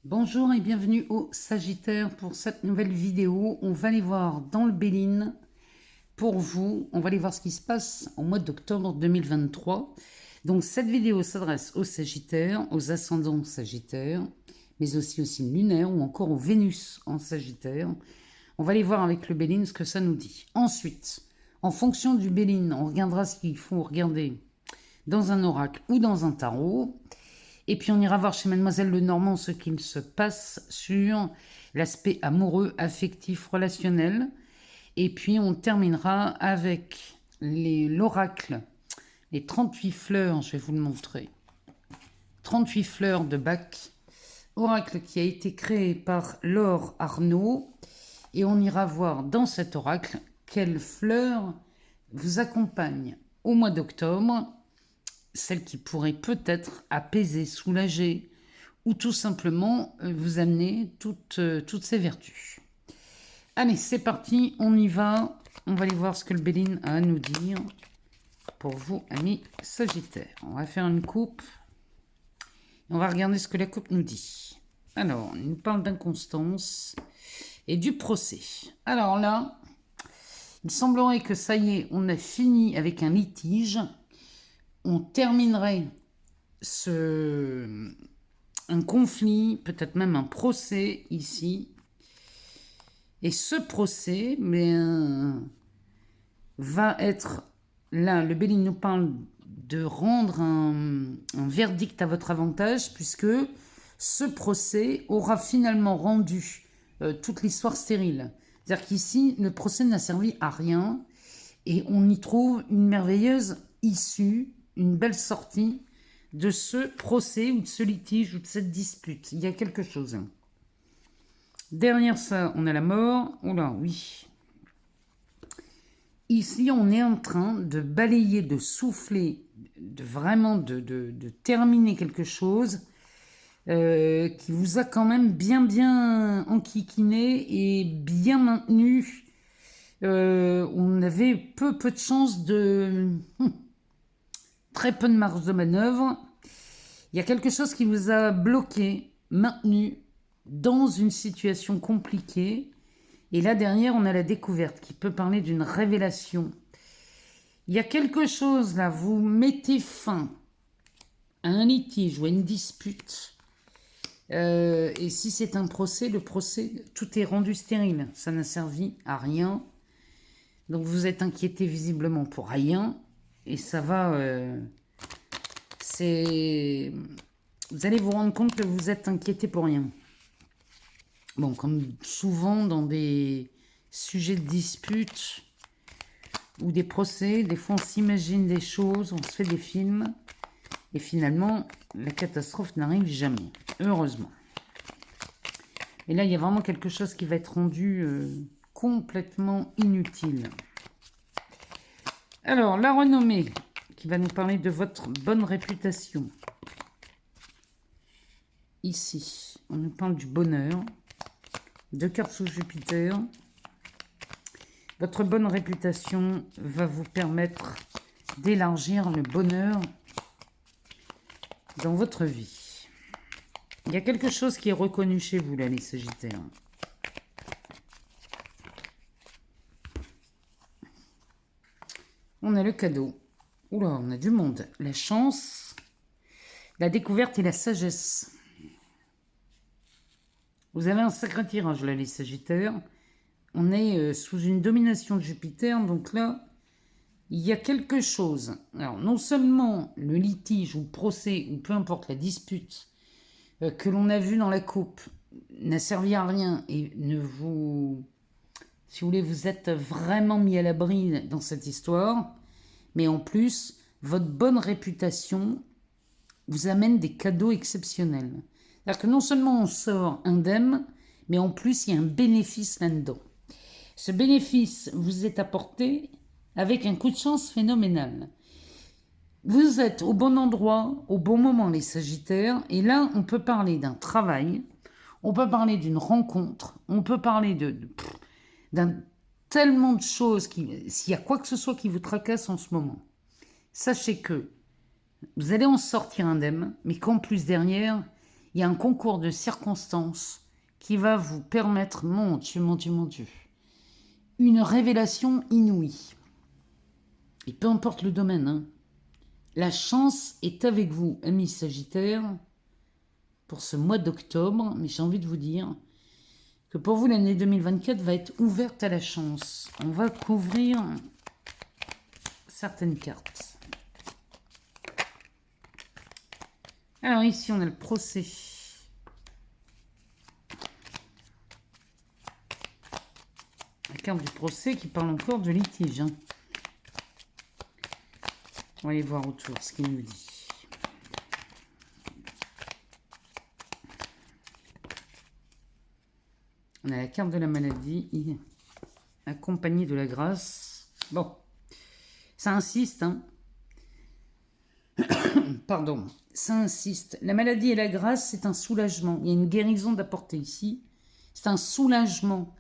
Bonjour et bienvenue au Sagittaire pour cette nouvelle vidéo. On va aller voir dans le Béline pour vous. On va aller voir ce qui se passe au mois d'octobre 2023. Donc cette vidéo s'adresse aux Sagittaires, aux ascendants Sagittaires, mais aussi aux signes lunaires ou encore aux Vénus en Sagittaire. On va aller voir avec le Béline ce que ça nous dit. Ensuite, en fonction du Béline, on regardera ce qu'il faut regarder dans un oracle ou dans un tarot. Et puis on ira voir chez Mademoiselle Lenormand ce qu'il se passe sur l'aspect amoureux, affectif, relationnel. Et puis on terminera avec l'oracle, les 38 fleurs, je vais vous le montrer. 38 fleurs de Bach, oracle qui a été créé par Laure Arnaud. Et on ira voir dans cet oracle quelles fleurs vous accompagnent au mois d'octobre, celle qui pourrait peut-être apaiser, soulager ou tout simplement vous amener toutes ces vertus. Allez, c'est parti, on y va. On va aller voir ce que le Béline a à nous dire pour vous, amis Sagittaires. On va faire une coupe. Et on va regarder ce que la coupe nous dit. Alors, il nous parle d'inconstance et du procès. Alors là, il semblerait que ça y est, on a fini avec un litige. On terminerait un conflit, peut-être même un procès ici. Et ce procès va être, là, le Béline nous parle de rendre un verdict à votre avantage, puisque ce procès aura finalement rendu toute l'histoire stérile. C'est-à-dire qu'ici, le procès n'a servi à rien, et on y trouve une merveilleuse issue, une belle sortie de ce procès ou de ce litige ou de cette dispute. Il y a quelque chose. Derrière ça, on a la mort. Oh là, oui. Ici, on est en train de balayer, de souffler, de terminer quelque chose qui vous a quand même bien enquiquiné et bien maintenu. On avait peu de chances de... très peu de marge de manœuvre. Il y a quelque chose qui vous a bloqué, maintenu dans une situation compliquée. Et là, derrière, on a la découverte qui peut parler d'une révélation. Il y a quelque chose, là, vous mettez fin à un litige ou à une dispute. Et si c'est un procès, le procès, tout est rendu stérile. Ça n'a servi à rien. Donc vous êtes inquiété visiblement pour rien. Et ça va... vous allez vous rendre compte que vous êtes inquiété pour rien. Bon, comme souvent dans des sujets de dispute ou des procès, des fois on s'imagine des choses, on se fait des films, et finalement, la catastrophe n'arrive jamais, heureusement. Et là, il y a vraiment quelque chose qui va être rendu complètement inutile. Alors, la renommée, qui va nous parler de votre bonne réputation. Ici, on nous parle du bonheur. 2 cartes sous Jupiter. Votre bonne réputation va vous permettre d'élargir le bonheur dans votre vie. Il y a quelque chose qui est reconnu chez vous, là, les Sagittaires. On a le cadeau. Oula, on a du monde. La chance, la découverte et la sagesse. Vous avez un sacré tirage, là, les Sagittaires. On est sous une domination de Jupiter, donc là, il y a quelque chose. Alors, non seulement le litige ou le procès, ou peu importe la dispute que l'on a vu dans la coupe n'a servi à rien et ne vous... Si vous voulez, vous êtes vraiment mis à l'abri dans cette histoire. Mais en plus, votre bonne réputation vous amène des cadeaux exceptionnels. C'est-à-dire que non seulement on sort indemne, mais en plus, il y a un bénéfice là-dedans. Ce bénéfice vous est apporté avec un coup de chance phénoménal. Vous êtes au bon endroit, au bon moment, les Sagittaires. Et là, on peut parler d'un travail, on peut parler d'une rencontre, on peut parler d'un tellement de choses. S'il y a quoi que ce soit qui vous tracasse en ce moment, sachez que vous allez en sortir indemne, mais qu'en plus derrière, Il y a un concours de circonstances qui va vous permettre, mon Dieu, mon Dieu, mon Dieu, une révélation inouïe. Et peu importe le domaine, hein, la chance est avec vous, amis Sagittaires, pour ce mois d'octobre. Mais j'ai envie de vous dire que pour vous, l'année 2024 va être ouverte à la chance. On va couvrir certaines cartes. Alors ici, on a le procès. La carte du procès qui parle encore de litige. Hein. On va aller voir autour ce qu'il nous dit. On a la carte de la maladie, accompagnée de la grâce. Bon, ça insiste, hein. Pardon, ça insiste. La maladie et la grâce, c'est un soulagement. Il y a une guérison d'apporter ici. C'est un soulagement.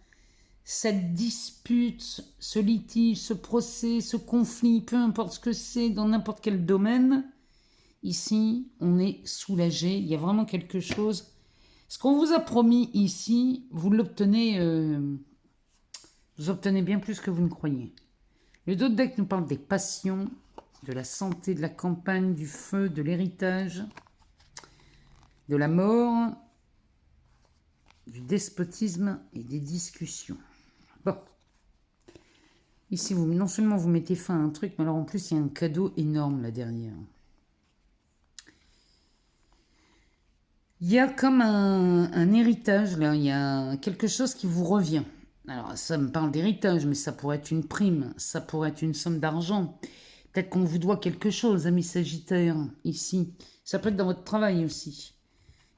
Cette dispute, ce litige, ce procès, ce conflit, peu importe ce que c'est, dans n'importe quel domaine, ici, on est soulagé. Il y a vraiment quelque chose. Ce qu'on vous a promis ici, vous l'obtenez, vous obtenez bien plus que vous ne croyez. Le dos de deck nous parle des passions, de la santé, de la campagne, du feu, de l'héritage, de la mort, du despotisme et des discussions. Bon. Ici, non seulement vous mettez fin à un truc, mais alors en plus, il y a un cadeau énorme là derrière. Il y a comme un héritage, là. Il y a quelque chose qui vous revient. Alors, ça me parle d'héritage, mais ça pourrait être une prime, ça pourrait être une somme d'argent. Peut-être qu'on vous doit quelque chose, amis Sagittaires, ici. Ça peut être dans votre travail aussi.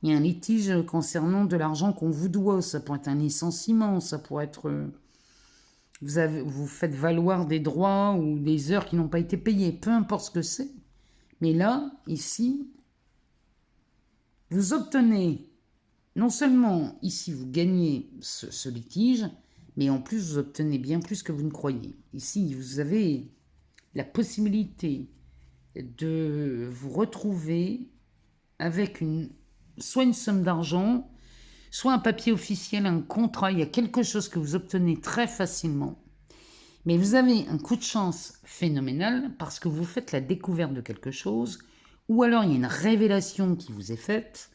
Il y a un litige concernant de l'argent qu'on vous doit. Ça pourrait être un licenciement, ça pourrait être... vous faites valoir des droits ou des heures qui n'ont pas été payées. Peu importe ce que c'est. Mais là, ici, vous obtenez... Non seulement, ici, vous gagnez ce litige, mais en plus, vous obtenez bien plus que vous ne croyez. Ici, vous avez la possibilité de vous retrouver avec soit une somme d'argent, soit un papier officiel, un contrat. Il y a quelque chose que vous obtenez très facilement. Mais vous avez un coup de chance phénoménal parce que vous faites la découverte de quelque chose, ou alors il y a une révélation qui vous est faite.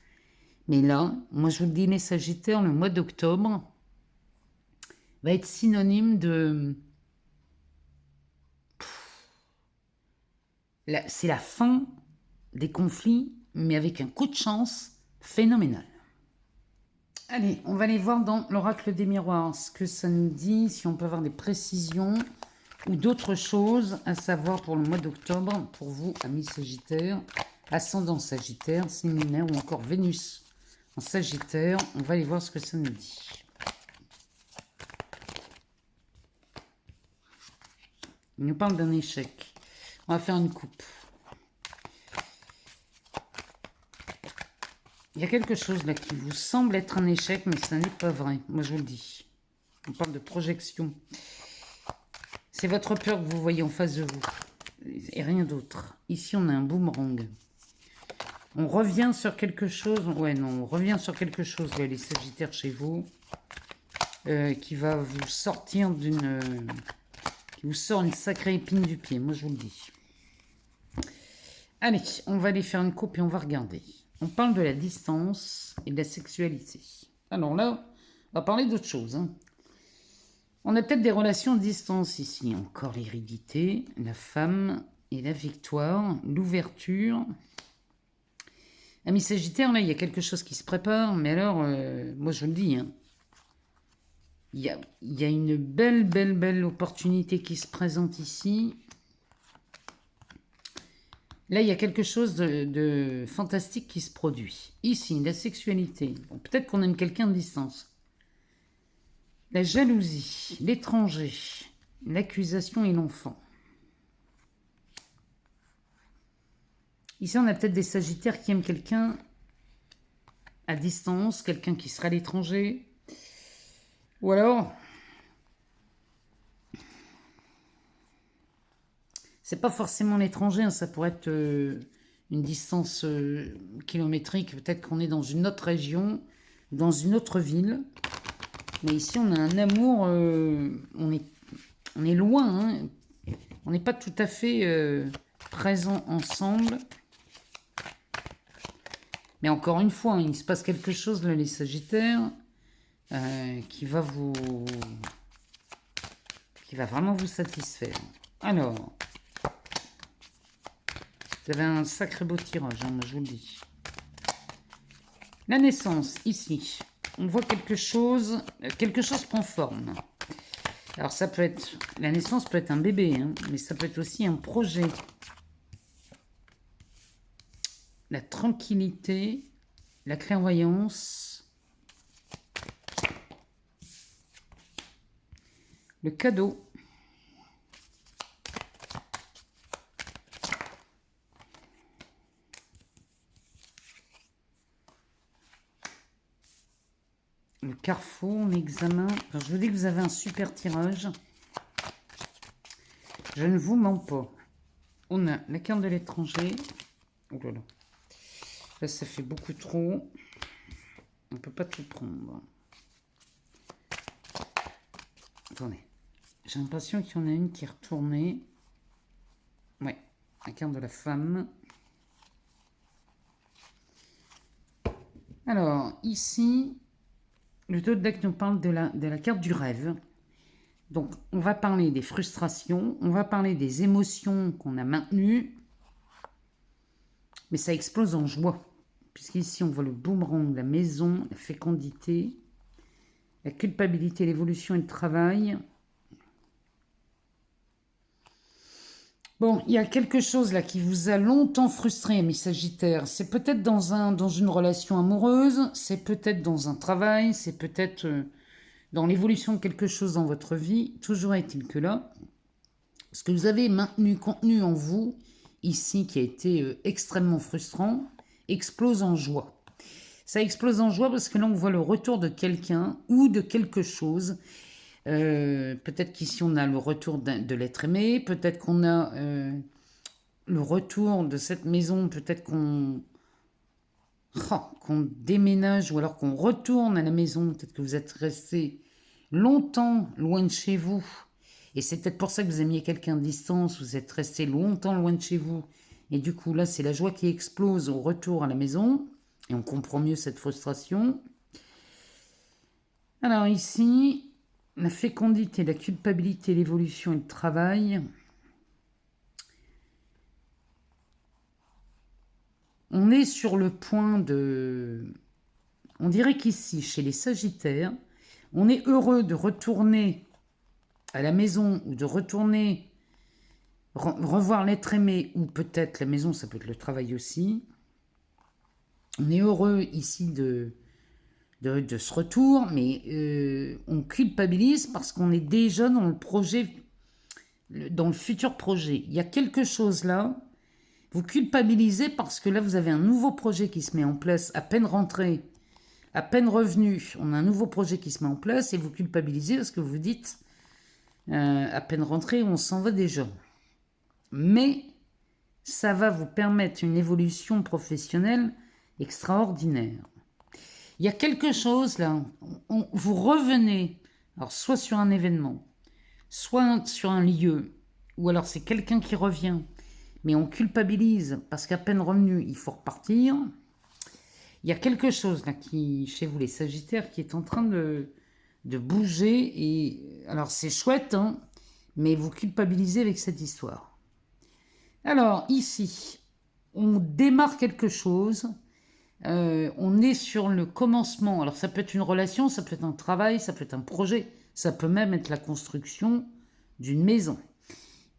Mais là, moi je vous le dis, les Sagittaires, le mois d'octobre va être synonyme de... C'est la fin des conflits, mais avec un coup de chance phénoménal. Allez, on va aller voir dans l'oracle des miroirs ce que ça nous dit, si on peut avoir des précisions ou d'autres choses à savoir pour le mois d'octobre, pour vous, amis Sagittaires, ascendant Sagittaire, séminaire ou encore Vénus en Sagittaire. On va aller voir ce que ça nous dit. Il nous parle d'un échec. On va faire une coupe. Il y a quelque chose là qui vous semble être un échec, mais ça n'est pas vrai. Moi, je vous le dis. On parle de projection. C'est votre peur que vous voyez en face de vous. Et rien d'autre. Ici, on a un boomerang. On revient sur quelque chose. Ouais, non, on revient sur quelque chose, là, les Sagittaires chez vous. Qui va vous sortir d'une... qui vous sort une sacrée épine du pied. Moi, je vous le dis. Allez, on va aller faire une coupe et on va regarder. On parle de la distance et de la sexualité. Alors là, on va parler d'autre chose. Hein. On a peut-être des relations à distance ici. Encore l'hérédité, la femme et la victoire, l'ouverture. Amis Sagittaires, là, il y a quelque chose qui se prépare. Mais alors, moi je vous le dis, hein, il y a une belle opportunité qui se présente ici. Là, il y a quelque chose de fantastique qui se produit. Ici, la sexualité. Bon, peut-être qu'on aime quelqu'un de distance. La jalousie, l'étranger, l'accusation et l'enfant. Ici, on a peut-être des Sagittaires qui aiment quelqu'un à distance, quelqu'un qui sera à l'étranger. Ou alors... c'est pas forcément l'étranger, hein, ça pourrait être une distance kilométrique. Peut-être qu'on est dans une autre région, dans une autre ville. Mais ici, on a un amour, on est loin, hein. On n'est pas tout à fait présents ensemble. Mais encore une fois, hein, il se passe quelque chose là, les Sagittaires, qui va vraiment vous satisfaire. Alors, vous avez un sacré beau tirage, hein, je vous le dis. La naissance, ici, on voit quelque chose prend forme. Alors ça peut être, la naissance peut être un bébé, hein, mais ça peut être aussi un projet. La tranquillité, la clairvoyance, le cadeau. Le carrefour, l'examen. Je vous dis que vous avez un super tirage. Je ne vous mens pas. On a la carte de l'étranger. Oh là là. Là, ça fait beaucoup trop. On ne peut pas tout prendre. Attendez. J'ai l'impression qu'il y en a une qui est retournée. Ouais. La carte de la femme. Alors, ici, le dos de deck nous parle de la carte du rêve. Donc, on va parler des frustrations, on va parler des émotions qu'on a maintenues, mais ça explose en joie. Puisqu'ici, on voit le boomerang, la maison, la fécondité, la culpabilité, l'évolution et le travail. Bon, il y a quelque chose là qui vous a longtemps frustré, mes Sagittaires. C'est peut-être dans une relation amoureuse, c'est peut-être dans un travail, c'est peut-être dans l'évolution de quelque chose dans votre vie. Toujours est-il que là, ce que vous avez contenu en vous, ici, qui a été extrêmement frustrant, explose en joie. Ça explose en joie parce que là, on voit le retour de quelqu'un ou de quelque chose. Peut-être qu'ici on a le retour de l'être aimé, peut-être qu'on a le retour de cette maison, peut-être qu'on déménage ou alors qu'on retourne à la maison, peut-être que vous êtes resté longtemps loin de chez vous et c'est peut-être pour ça que vous aimiez quelqu'un de distance, vous êtes resté longtemps loin de chez vous et du coup là c'est la joie qui explose au retour à la maison et on comprend mieux cette frustration. Alors ici, la fécondité, la culpabilité, l'évolution et le travail. On est sur le point de... On dirait qu'ici, chez les Sagittaires, on est heureux de retourner à la maison ou de retourner revoir l'être aimé ou peut-être la maison, ça peut être le travail aussi. On est heureux ici de ce retour, mais on culpabilise parce qu'on est déjà dans le projet, dans le futur projet. Il y a quelque chose là, vous culpabilisez parce que là, vous avez un nouveau projet qui se met en place, à peine rentré, à peine revenu, on a un nouveau projet qui se met en place et vous culpabilisez parce que vous dites, à peine rentré, on s'en va déjà. Mais ça va vous permettre une évolution professionnelle extraordinaire. Il y a quelque chose là, vous revenez, alors soit sur un événement, soit sur un lieu, ou alors c'est quelqu'un qui revient, mais on culpabilise parce qu'à peine revenu, il faut repartir. Il y a quelque chose là qui, chez vous les Sagittaires, qui est en train de bouger, et alors c'est chouette, hein, mais vous culpabilisez avec cette histoire. Alors ici, on démarre quelque chose. On est sur le commencement. Alors ça peut être une relation, ça peut être un travail, ça peut être un projet, ça peut même être la construction d'une maison.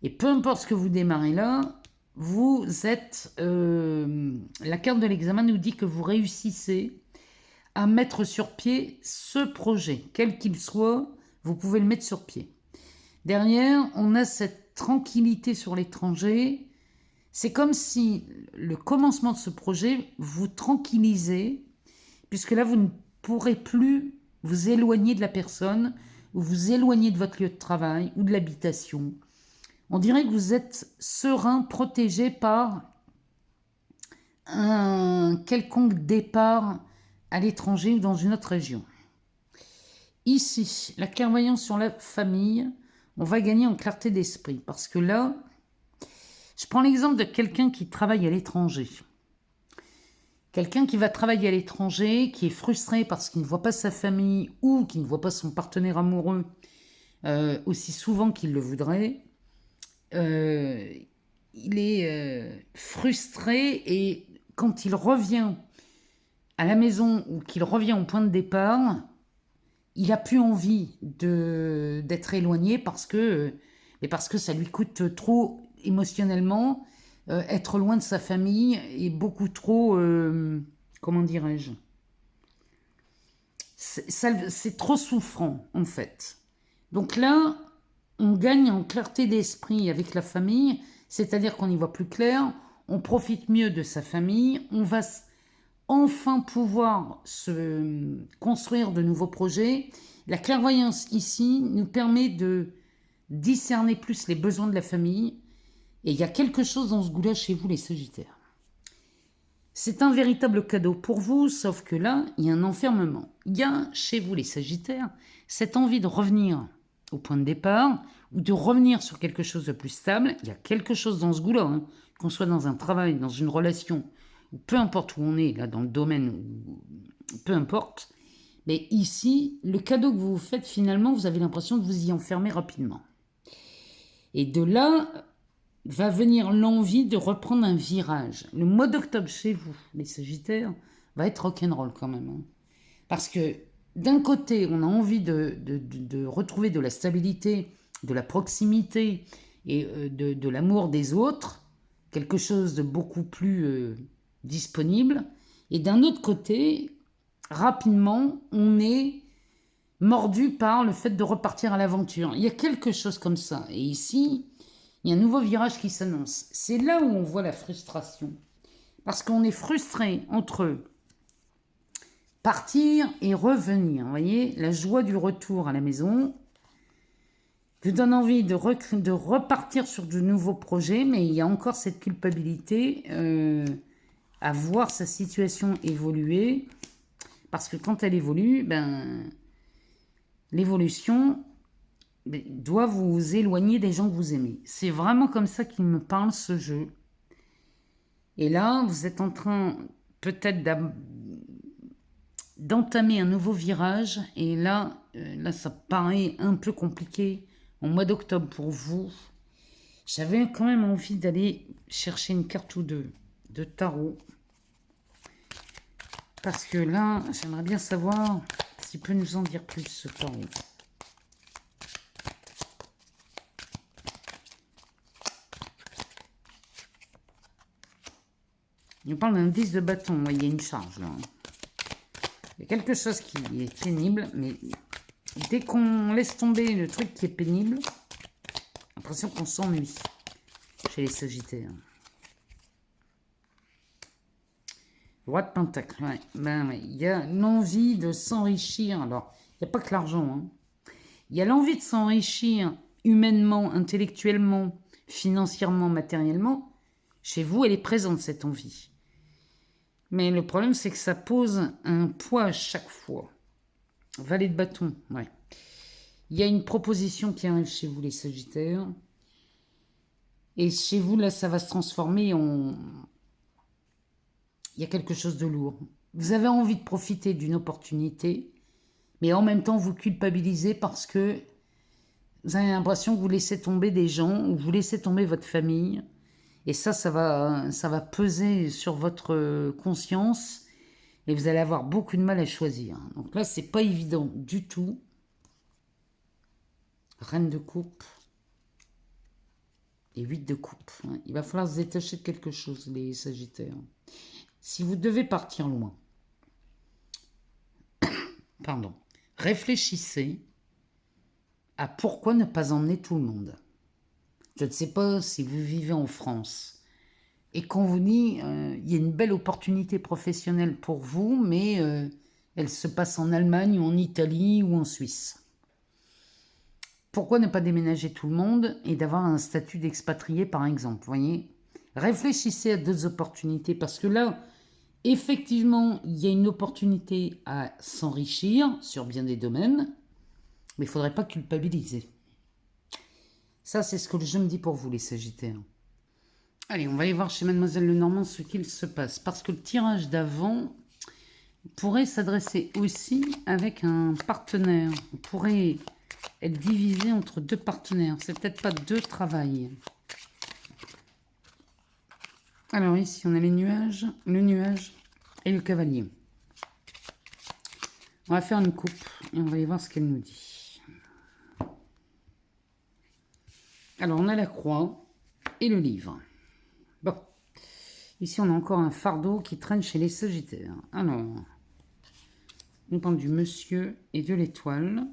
Et peu importe ce que vous démarrez là, vous êtes... la carte de l'examen nous dit que vous réussissez à mettre sur pied ce projet. Quel qu'il soit, vous pouvez le mettre sur pied. Derrière, on a cette tranquillité sur l'étranger. C'est comme si le commencement de ce projet vous tranquillisait, puisque là, vous ne pourrez plus vous éloigner de la personne, ou vous éloigner de votre lieu de travail, ou de l'habitation. On dirait que vous êtes serein, protégé par un quelconque départ à l'étranger ou dans une autre région. Ici, la clairvoyance sur la famille, on va gagner en clarté d'esprit. Parce que là, je prends l'exemple de quelqu'un qui travaille à l'étranger. Quelqu'un qui va travailler à l'étranger, qui est frustré parce qu'il ne voit pas sa famille ou qui ne voit pas son partenaire amoureux aussi souvent qu'il le voudrait. Il est frustré et quand il revient à la maison ou qu'il revient au point de départ, il n'a plus envie d'être éloigné parce que ça lui coûte trop émotionnellement. Être loin de sa famille est beaucoup trop... comment dirais-je, c'est trop souffrant, en fait. Donc là, on gagne en clarté d'esprit avec la famille, c'est-à-dire qu'on y voit plus clair, on profite mieux de sa famille, on va enfin pouvoir se construire de nouveaux projets. La clairvoyance ici nous permet de discerner plus les besoins de la famille. Et il y a quelque chose dans ce goût-là chez vous, les Sagittaires. C'est un véritable cadeau pour vous, sauf que là, il y a un enfermement. Il y a chez vous, les Sagittaires, cette envie de revenir au point de départ ou de revenir sur quelque chose de plus stable. Il y a quelque chose dans ce goût-là, hein, qu'on soit dans un travail, dans une relation, ou peu importe où on est, là, dans le domaine, ou peu importe. Mais ici, le cadeau que vous vous faites, finalement, vous avez l'impression de vous y enfermer rapidement. Et de là va venir l'envie de reprendre un virage. Le mois d'octobre chez vous, les Sagittaires, va être rock'n'roll quand même. Hein. Parce que d'un côté, on a envie de retrouver de la stabilité, de la proximité et de l'amour des autres, quelque chose de beaucoup plus disponible. Et d'un autre côté, rapidement, on est mordu par le fait de repartir à l'aventure. Il y a quelque chose comme ça. Et ici, il y a un nouveau virage qui s'annonce. C'est là où on voit la frustration. Parce qu'on est frustré entre partir et revenir. Vous voyez, la joie du retour à la maison vous donne envie de repartir sur de nouveaux projets, mais il y a encore cette culpabilité à voir sa situation évoluer. Parce que quand elle évolue, l'évolution doit vous éloigner des gens que vous aimez. C'est vraiment comme ça qu'il me parle, ce jeu. Et là, vous êtes en train peut-être d'entamer un nouveau virage. Et là, ça paraît un peu compliqué en mois d'octobre pour vous. J'avais quand même envie d'aller chercher une carte ou deux de tarot. Parce que là, j'aimerais bien savoir s'il peut nous en dire plus, ce tarot. Il nous parle d'un 10 de bâton. Ouais, il y a une charge là. Il y a quelque chose qui est pénible, mais dès qu'on laisse tomber le truc qui est pénible, l'impression qu'on s'ennuie chez les Sagittaires. Roi de Pentacle, ouais. Ouais. Il y a l'envie de s'enrichir. Alors, il n'y a pas que l'argent. Hein. Il y a l'envie de s'enrichir humainement, intellectuellement, financièrement, matériellement. Chez vous, elle est présente, cette envie. Mais le problème, c'est que ça pose un poids à chaque fois. Valet de bâton, ouais. Il y a une proposition qui arrive chez vous, les Sagittaires. Et chez vous, là, ça va se transformer en... Il y a quelque chose de lourd. Vous avez envie de profiter d'une opportunité, mais en même temps, vous culpabilisez parce que vous avez l'impression que vous laissez tomber des gens, ou vous laissez tomber votre famille. Et ça va peser sur votre conscience et vous allez avoir beaucoup de mal à choisir. Donc là, c'est pas évident du tout. Reine de coupe et 8 de coupe. Il va falloir se détacher de quelque chose, les Sagittaires. Si vous devez partir loin, pardon, réfléchissez à pourquoi ne pas emmener tout le monde. Je ne sais pas si vous vivez en France et qu'on vous dit il y a une belle opportunité professionnelle pour vous, mais elle se passe en Allemagne ou en Italie ou en Suisse. Pourquoi ne pas déménager tout le monde et d'avoir un statut d'expatrié, par exemple, vous voyez? Réfléchissez à d'autres opportunités parce que là, effectivement, il y a une opportunité à s'enrichir sur bien des domaines, mais il ne faudrait pas culpabiliser. Ça, c'est ce que je me dis pour vous, les Sagittaires. Allez, on va aller voir chez Mademoiselle Lenormand ce qu'il se passe. Parce que le tirage d'avant pourrait s'adresser aussi avec un partenaire. On pourrait être divisé entre deux partenaires. C'est peut-être pas deux travail. Alors ici, on a les nuages, le nuage et le cavalier. On va faire une coupe et on va y voir ce qu'elle nous dit. Alors, on a la croix et le livre. Bon. Ici, on a encore un fardeau qui traîne chez les Sagittaires. Alors, on parle du monsieur et de l'étoile.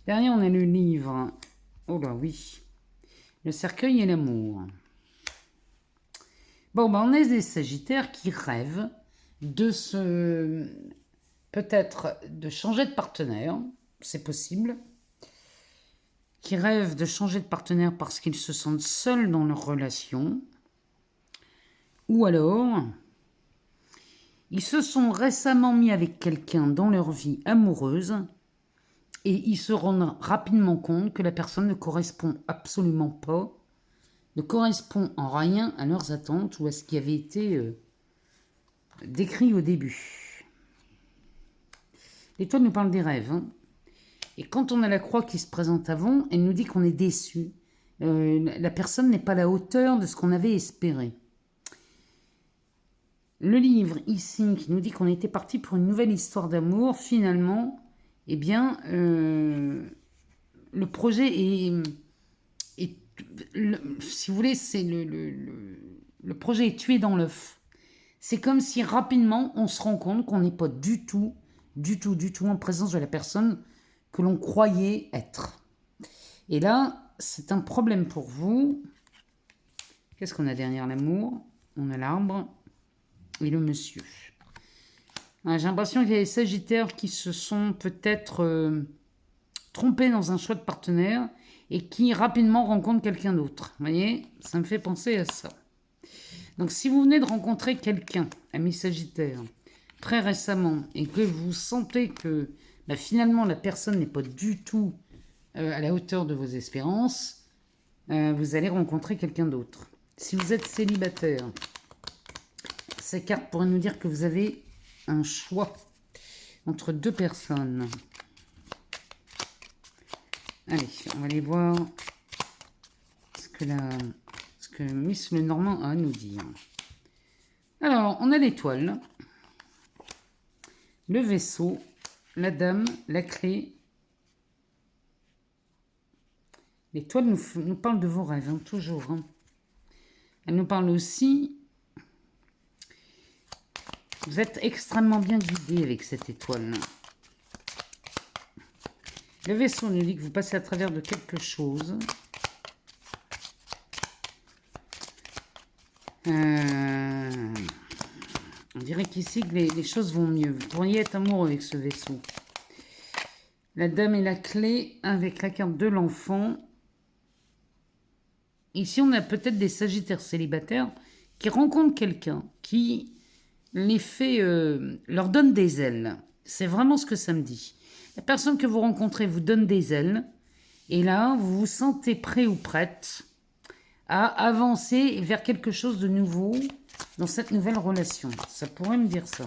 Derrière, on a le livre. Oh là, oui. Le cercueil et l'amour. Bon, ben, on est des Sagittaires qui rêvent de se... peut-être de changer de partenaire. C'est possible. Qui rêvent de changer de partenaire parce qu'ils se sentent seuls dans leur relation. Ou alors, ils se sont récemment mis avec quelqu'un dans leur vie amoureuse et ils se rendent rapidement compte que la personne ne correspond absolument pas, ne correspond en rien à leurs attentes ou à ce qui avait été décrit au début. L'étoile nous parle des rêves. Hein. Et quand on a la croix qui se présente avant, elle nous dit qu'on est déçu. La personne n'est pas à la hauteur de ce qu'on avait espéré. Le livre ici qui nous dit qu'on était parti pour une nouvelle histoire d'amour, finalement, eh bien, le projet si vous voulez, c'est le projet est tué dans l'œuf. C'est comme si rapidement on se rend compte qu'on n'est pas du tout en présence de la personne que l'on croyait être. Et là, c'est un problème pour vous. Qu'est-ce qu'on a derrière l'amour? On a l'arbre et le monsieur. J'ai l'impression qu'il y a des Sagittaires qui se sont peut-être trompés dans un choix de partenaire et qui rapidement rencontrent quelqu'un d'autre. Vous voyez, ça me fait penser à ça. Donc si vous venez de rencontrer quelqu'un, ami Sagittaire, très récemment, et que vous sentez que finalement la personne n'est pas du tout à la hauteur de vos espérances, vous allez rencontrer quelqu'un d'autre. Si vous êtes célibataire, ces cartes pourraient nous dire que vous avez un choix entre deux personnes. Allez, on va aller voir ce que Miss Lenormand a à nous dire. Alors, on a l'étoile, le vaisseau, la dame, la clé. L'étoile nous parle de vos rêves, hein, toujours. Hein. Elle nous parle aussi... Vous êtes extrêmement bien guidé avec cette étoile. Le vaisseau nous dit que vous passez à travers de quelque chose. On dirait qu'ici que les choses vont mieux. Vous pourriez être amoureux avec ce vaisseau. La dame et la clé avec la carte de l'enfant. Ici, on a peut-être des Sagittaires célibataires qui rencontrent quelqu'un qui les fait, leur donne des ailes. C'est vraiment ce que ça me dit. La personne que vous rencontrez vous donne des ailes. Et là, vous vous sentez prêt ou prête à avancer vers quelque chose de nouveau dans cette nouvelle relation. Ça pourrait me dire ça.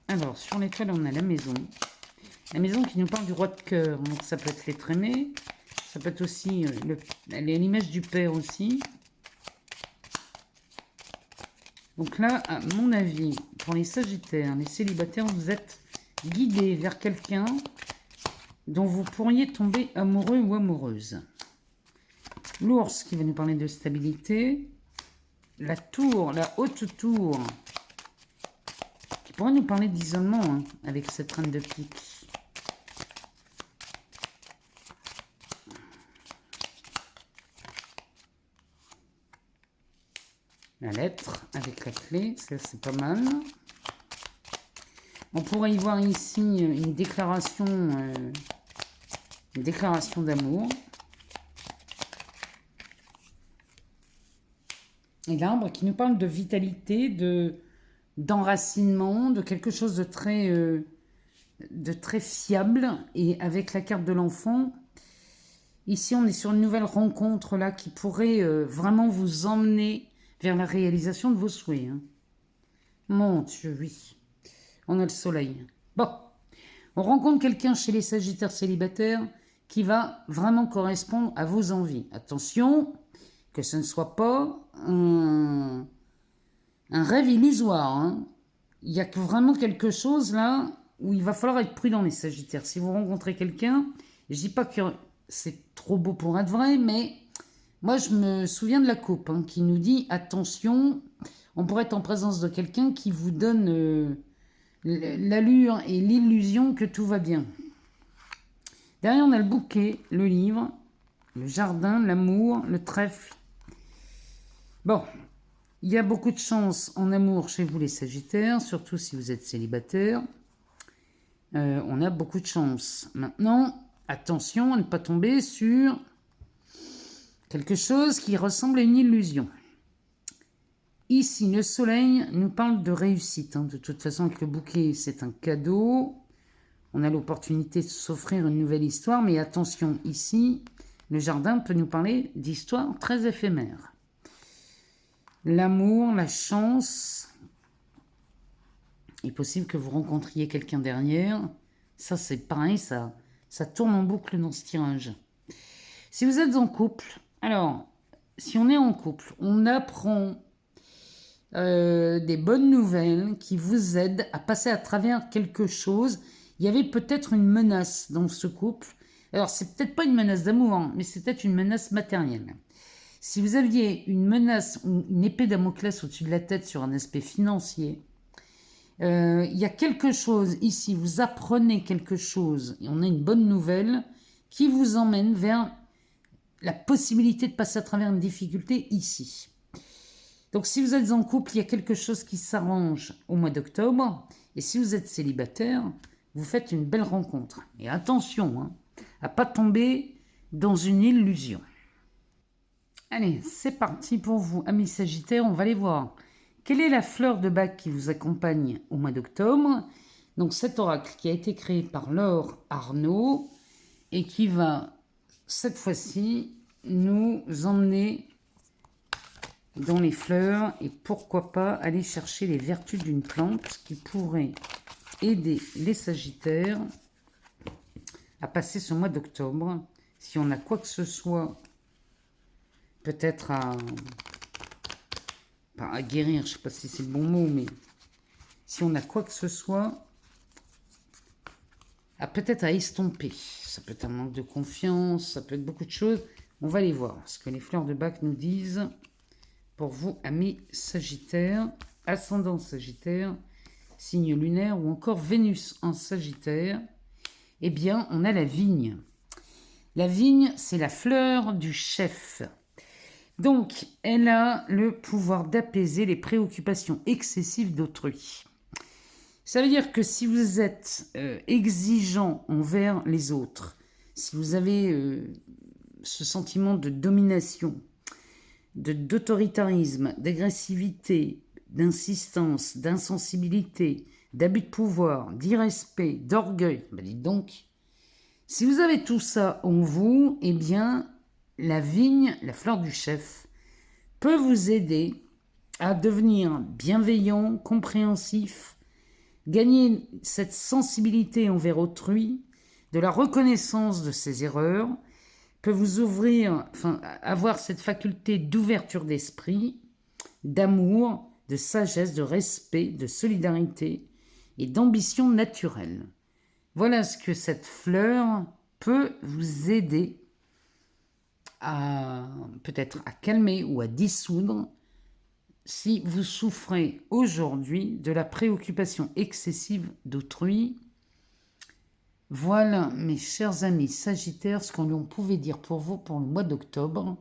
Alors, sur l'étoile, on a la maison. La maison qui nous parle du roi de cœur. Donc, ça peut être l'être aimé. Ça peut être aussi l'image du père aussi. Donc là, à mon avis, pour les Sagittaires, les célibataires, vous êtes guidés vers quelqu'un dont vous pourriez tomber amoureux ou amoureuse. L'ours qui va nous parler de stabilité. La tour, la haute tour, qui pourrait nous parler d'isolement hein, avec cette reine de pique. La lettre avec la clé, ça c'est pas mal. On pourrait y voir ici une déclaration Une déclaration d'amour. Et l'arbre qui nous parle de vitalité, d'enracinement, de quelque chose de très fiable. Et avec la carte de l'enfant, ici on est sur une nouvelle rencontre là qui pourrait vraiment vous emmener vers la réalisation de vos souhaits. Hein. Mon Dieu, oui. On a le soleil. Bon, on rencontre quelqu'un chez les Sagittaires célibataires qui va vraiment correspondre à vos envies. Attention, que ce ne soit pas un rêve illusoire. Hein. Il y a vraiment quelque chose là où il va falloir être prudent, les Sagittaires. Si vous rencontrez quelqu'un, je ne dis pas que c'est trop beau pour être vrai, mais moi je me souviens de la coupe hein, qui nous dit attention, on pourrait être en présence de quelqu'un qui vous donne l'allure et l'illusion que tout va bien. Derrière, on a le bouquet, le livre, le jardin, l'amour, le trèfle. Bon, il y a beaucoup de chance en amour chez vous les Sagittaires, surtout si vous êtes célibataire. On a beaucoup de chance. Maintenant, attention à ne pas tomber sur quelque chose qui ressemble à une illusion. Ici, le soleil nous parle de réussite. Hein. De toute façon, avec le bouquet, c'est un cadeau. On a l'opportunité de s'offrir une nouvelle histoire. Mais attention, ici, le jardin peut nous parler d'histoires très éphémères. L'amour, la chance. Il est possible que vous rencontriez quelqu'un derrière. Ça, c'est pareil, ça tourne en boucle dans ce tirage. Si vous êtes en couple, alors, si on est en couple, on apprend des bonnes nouvelles qui vous aident à passer à travers quelque chose. Il y avait peut-être une menace dans ce couple. Alors, c'est peut-être pas une menace d'amour, hein, mais c'est peut-être une menace matérielle. Si vous aviez une menace ou une épée Damoclès au-dessus de la tête sur un aspect financier, il y a quelque chose ici, vous apprenez quelque chose, et on a une bonne nouvelle qui vous emmène vers la possibilité de passer à travers une difficulté ici. Donc si vous êtes en couple, il y a quelque chose qui s'arrange au mois d'octobre, et si vous êtes célibataire, vous faites une belle rencontre. Et attention, hein, à ne pas tomber dans une illusion. Allez, c'est parti pour vous, amis Sagittaires, on va aller voir. Quelle est la fleur de bac qui vous accompagne au mois d'octobre? Donc cet oracle qui a été créé par Laure Arnaud et qui va, cette fois-ci, nous emmener dans les fleurs et pourquoi pas aller chercher les vertus d'une plante qui pourrait aider les Sagittaires à passer ce mois d'octobre. Si on a quoi que ce soit, peut-être pas à guérir, je ne sais pas si c'est le bon mot, mais si on a quoi que ce soit, peut-être à estomper. Ça peut être un manque de confiance, ça peut être beaucoup de choses. On va aller voir ce que les fleurs de bac nous disent pour vous, amis Sagittaires, ascendant Sagittaire, signe lunaire ou encore Vénus en Sagittaire. Eh bien, on a la vigne. La vigne, c'est la fleur du chef. Donc, elle a le pouvoir d'apaiser les préoccupations excessives d'autrui. Ça veut dire que si vous êtes exigeant envers les autres, si vous avez ce sentiment de domination, d'autoritarisme, d'agressivité, d'insistance, d'insensibilité, d'abus de pouvoir, d'irrespect, d'orgueil, dites donc, si vous avez tout ça en vous, eh bien, la vigne, la fleur du chef, peut vous aider à devenir bienveillant, compréhensif, gagner cette sensibilité envers autrui, de la reconnaissance de ses erreurs, peut vous ouvrir, avoir cette faculté d'ouverture d'esprit, d'amour, de sagesse, de respect, de solidarité et d'ambition naturelle. Voilà ce que cette fleur peut vous aider à peut-être à calmer ou à dissoudre si vous souffrez aujourd'hui de la préoccupation excessive d'autrui. Voilà, mes chers amis Sagittaires, ce qu'on pouvait dire pour vous pour le mois d'octobre.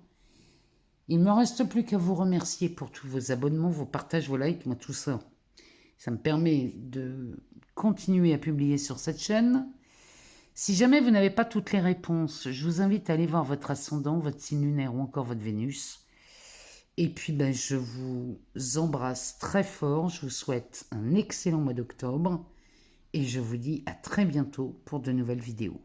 Il ne me reste plus qu'à vous remercier pour tous vos abonnements, vos partages, vos likes, moi tout ça. Ça me permet de continuer à publier sur cette chaîne. Si jamais vous n'avez pas toutes les réponses, je vous invite à aller voir votre ascendant, votre signe lunaire ou encore votre Vénus. Et puis, ben, je vous embrasse très fort. Je vous souhaite un excellent mois d'octobre. Et je vous dis à très bientôt pour de nouvelles vidéos.